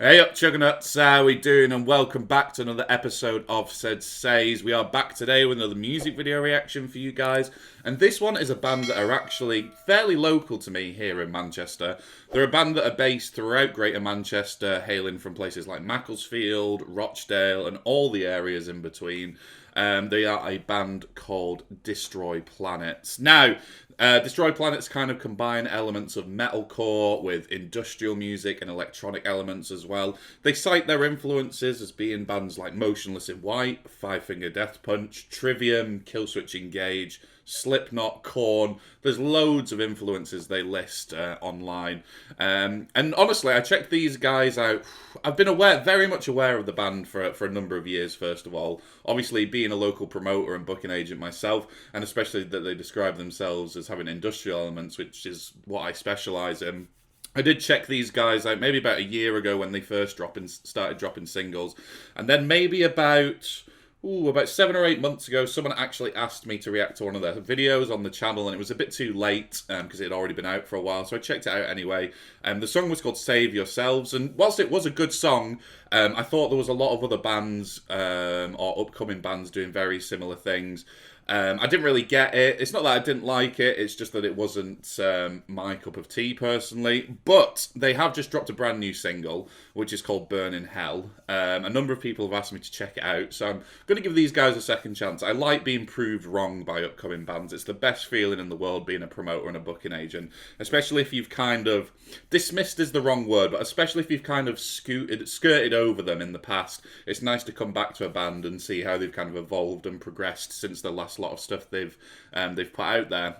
Hey up, Chuggernuts, how we doing? And welcome back to another episode of SeddzSayz. We are back today with another music video reaction for you guys. And this one is a band that are actually fairly local to me here in Manchester. They're a band that are based throughout Greater Manchester, hailing from places like Macclesfield, Rochdale, and all the areas in between. They are a band called Destroy Planets. Now, Destroy Planets kind of combine elements of metalcore with industrial music and electronic elements as well. They cite their influences as being bands like Motionless in White, Five Finger Death Punch, Trivium, Killswitch Engage, Slipknot, Korn. There's loads of influences they list online. And honestly, I checked these guys out. I've been very much aware of the band for a number of years, first of all. Obviously, being a local promoter and booking agent myself, and especially that they describe themselves as having industrial elements, which is what I specialise in. I did check these guys out maybe about a year ago when they first started dropping singles. And then maybe about 7 or 8 months ago, someone actually asked me to react to one of their videos on the channel, and it was a bit too late because it had already been out for a while, so I checked it out anyway. The song was called Save Yourselves, and whilst it was a good song, I thought there was a lot of other bands or upcoming bands doing very similar things. I didn't really get it. It's not that I didn't like it, it's just that it wasn't my cup of tea personally. But they have just dropped a brand new single, which is called Burn in Hell. A number of people have asked me to check it out, so I'm going to give these guys a second chance. I like being proved wrong by upcoming bands. It's the best feeling in the world being a promoter and a booking agent, especially if you've kind of, dismissed is the wrong word, but especially if you've kind of skirted over them in the past. It's nice to come back to a band and see how they've kind of evolved and progressed since the last lot of stuff they've put out there.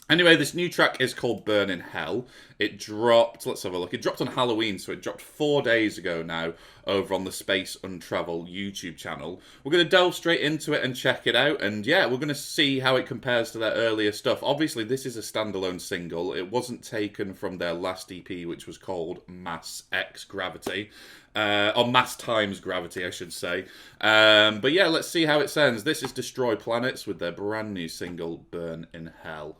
Anyway, this new track is called Burn in Hell. It dropped, let's have a look, it dropped on Halloween, so it dropped 4 days ago now over on the Space Untravel YouTube channel. We're going to delve straight into it and check it out, and yeah, we're going to see how it compares to their earlier stuff. Obviously, this is a standalone single. It wasn't taken from their last EP, which was called Mass X Gravity. Or Mass Times Gravity, I should say. But yeah, let's see how it sounds. This is Destroy Planets with their brand new single, Burn in Hell.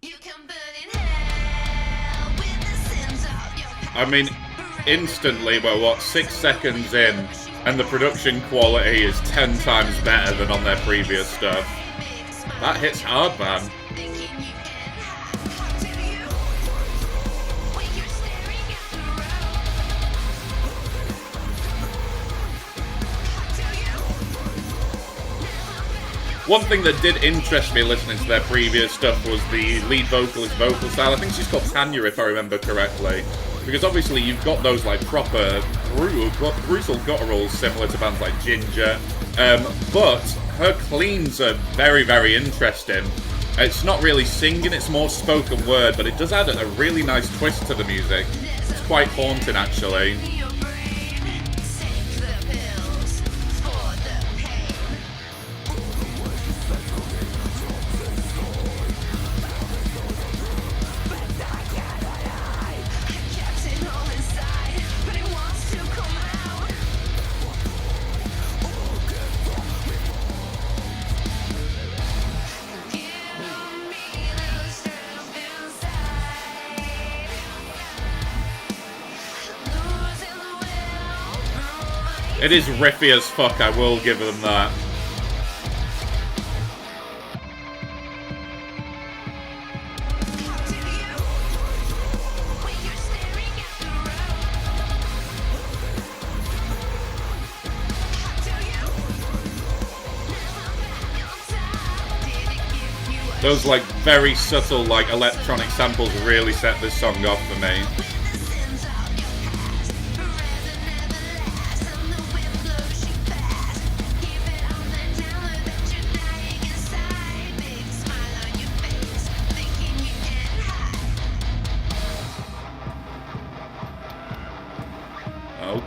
You can burn in hell with the sins of your... I mean, instantly, we're what, 6 seconds in, and the production quality is 10 times better than on their previous stuff. That hits hard, man. One thing that did interest me listening to their previous stuff was the lead vocalist's vocal style. I think she's called Tanya, if I remember correctly. Because obviously you've got those like proper brutal gutturals similar to bands like Ginger. But her cleans are very, very interesting. It's not really singing, it's more spoken word, but it does add a really nice twist to the music. It's quite haunting, actually. It is riffy as fuck, I will give them that. Those like very subtle like electronic samples really set this song off for me.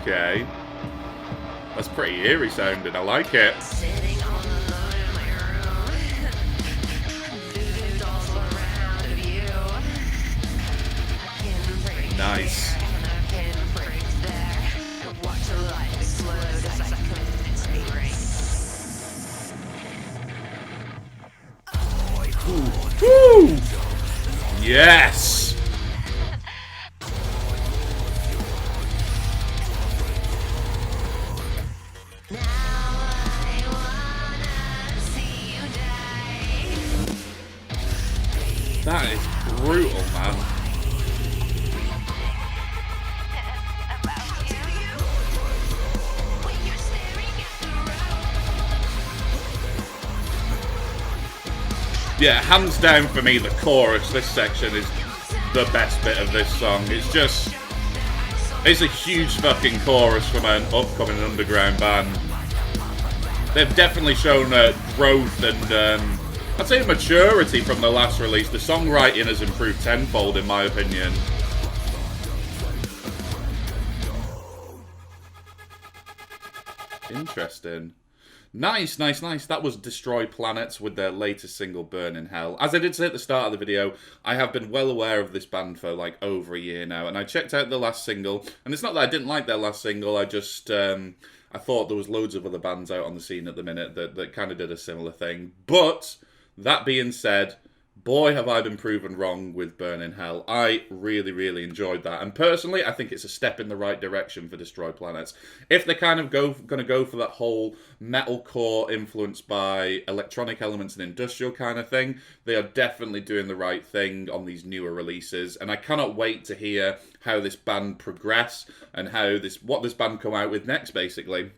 Okay. That's pretty eerie sounding, I like it. Nice. Woo! Yes! Yeah, hands down for me, the chorus, this section is the best bit of this song. It's a huge fucking chorus from an upcoming underground band. They've definitely shown growth and, I'd say maturity from the last release. The songwriting has improved tenfold, in my opinion. Interesting. Nice. That was Destroy Planets with their latest single, Burn in Hell. As I did say at the start of the video, I have been well aware of this band for like over a year now, and I checked out the last single, and it's not that I didn't like their last single, I just, I thought there was loads of other bands out on the scene at the minute that kind of did a similar thing. But, that being said, boy, have I been proven wrong with Burn in Hell. I really enjoyed that. And personally, I think it's a step in the right direction for Destroy Planets. If they're kind of going to go for that whole metalcore influenced by electronic elements and industrial kind of thing, they are definitely doing the right thing on these newer releases. And I cannot wait to hear how this band progress and what this band come out with next, basically.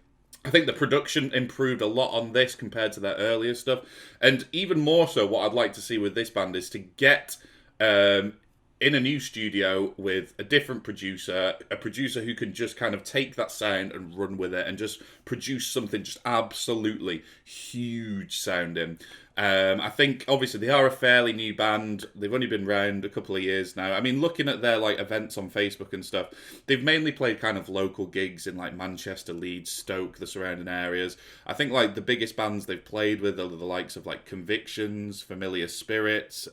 I think the production improved a lot on this compared to their earlier stuff. And even more so, what I'd like to see with this band is to get in a new studio with a different producer, a producer who can just kind of take that sound and run with it and just produce something just absolutely huge sounding. I think, obviously, they are a fairly new band. They've only been around a couple of years now. I mean, looking at their like events on Facebook and stuff, they've mainly played kind of local gigs in like Manchester, Leeds, Stoke, the surrounding areas. I think like the biggest bands they've played with are the likes of like Convictions, Familiar Spirits,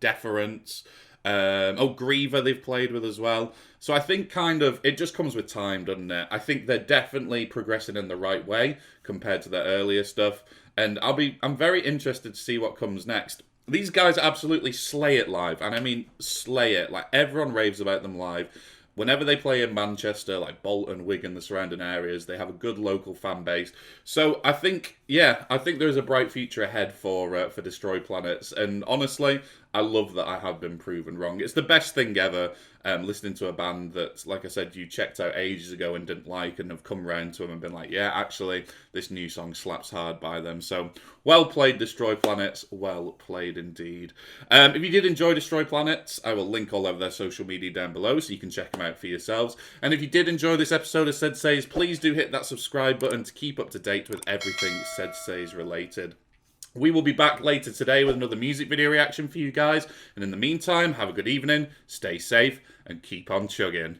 Deference. Griever they've played with as well. So I think kind of, it just comes with time, doesn't it? I think they're definitely progressing in the right way compared to their earlier stuff. And I'm very interested to see what comes next. These guys absolutely slay it live. And I mean, slay it. Like, everyone raves about them live. Whenever they play in Manchester, like Bolton, Wigan, the surrounding areas, they have a good local fan base. So I think there's a bright future ahead for Destroy Planets. And honestly, I love that I have been proven wrong. It's the best thing ever, listening to a band that, like I said, you checked out ages ago and didn't like, and have come around to them and been like, yeah, actually, this new song slaps hard by them. So, well played, Destroy Planets. Well played indeed. If you did enjoy Destroy Planets, I will link all over their social media down below so you can check them out for yourselves. And if you did enjoy this episode of SeddzSayz, please do hit that subscribe button to keep up to date with everything SeddzSayz related. We will be back later today with another music video reaction for you guys. And in the meantime, have a good evening, stay safe, and keep on chugging.